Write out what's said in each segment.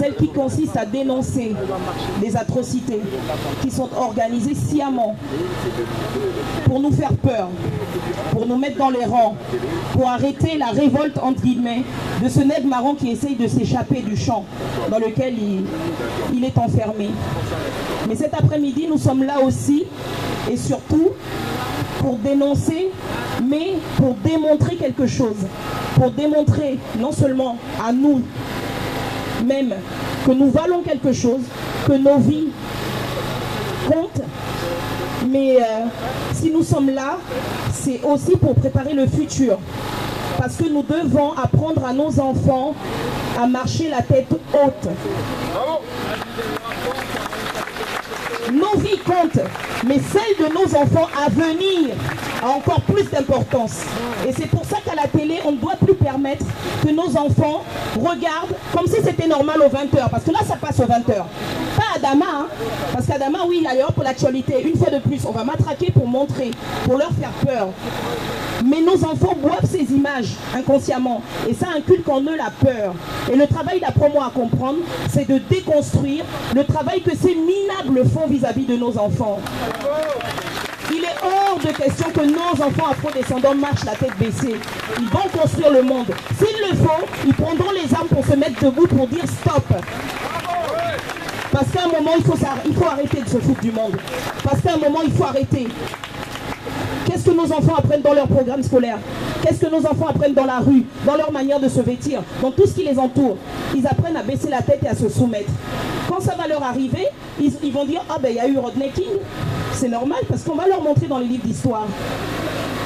celle qui consiste à dénoncer les atrocités qui sont organisées sciemment pour nous faire peur, pour nous mettre dans les rangs, pour arrêter la révolte entre guillemets de ce nègre marron qui essaye de s'échapper du champ dans lequel il est enfermé. Mais cet après-midi, nous sommes là aussi et surtout pour dénoncer, mais pour démontrer quelque chose. Pour démontrer non seulement à nous même que nous valons quelque chose, que nos vies comptent, mais si nous sommes là, c'est aussi pour préparer le futur. Parce que nous devons apprendre à nos enfants à marcher la tête haute. Nos vies comptent, mais celle de nos enfants à venir a encore plus d'importance. Et c'est pour ça qu'à la télé, on ne doit plus permettre que nos enfants regardent comme si c'était normal aux 20h. Parce que là, ça passe aux 20h. Pas Adama, hein, parce qu'Adama, oui, allez hop, pour l'actualité. Une fois de plus, on va matraquer pour montrer, pour leur faire peur. Mais nos enfants boivent ces images inconsciemment. Et ça inculque en eux la peur. Et le travail de la promo à comprendre, c'est de déconstruire le travail que ces minables font vis-à-vis de nos enfants. Il est hors de question que nos enfants afro-descendants marchent la tête baissée. Ils vont construire le monde. S'il le faut, ils prendront les armes pour se mettre debout pour dire stop. Parce qu'à un moment, il faut arrêter de se foutre du monde. Parce qu'à un moment, il faut arrêter. Qu'est-ce que nos enfants apprennent dans leur programme scolaire? Qu'est-ce que nos enfants apprennent dans la rue, dans leur manière de se vêtir, dans tout ce qui les entoure? Ils apprennent à baisser la tête et à se soumettre. Quand ça va leur arriver, ils vont dire « Ah ben il y a eu Rodney King ». C'est normal parce qu'on va leur montrer dans les livres d'histoire.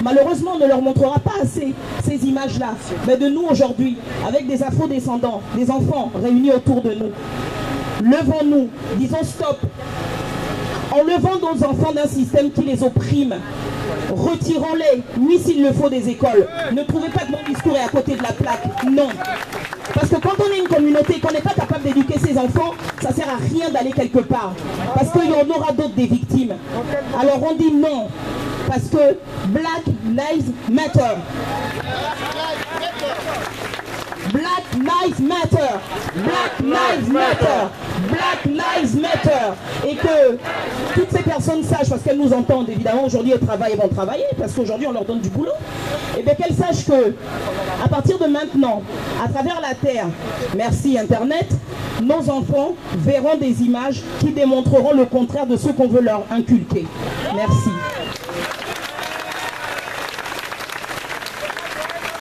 Malheureusement, on ne leur montrera pas assez ces images-là. Mais de nous aujourd'hui, avec des afro-descendants, des enfants réunis autour de nous, levons-nous, disons stop. Enlevons nos enfants d'un système qui les opprime. Retirons-les, oui s'il le faut, des écoles. Ne trouvez pas que mon discours est à côté de la plaque. Non. Parce que quand on est une communauté et qu'on n'est pas capable d'éduquer ses enfants, ça ne sert à rien d'aller quelque part. Parce qu'il y en aura d'autres des victimes. Alors on dit non. Parce que Black Lives Matter. Black Lives Matter. Black Lives Matter. Black Lives Matter. Et que toutes ces personnes sachent, parce qu'elles nous entendent évidemment, aujourd'hui elles travaillent, elles vont travailler, parce qu'aujourd'hui on leur donne du boulot, et bien qu'elles sachent que à partir de maintenant, à travers la terre, merci Internet, nos enfants verront des images qui démontreront le contraire de ce qu'on veut leur inculquer. Merci.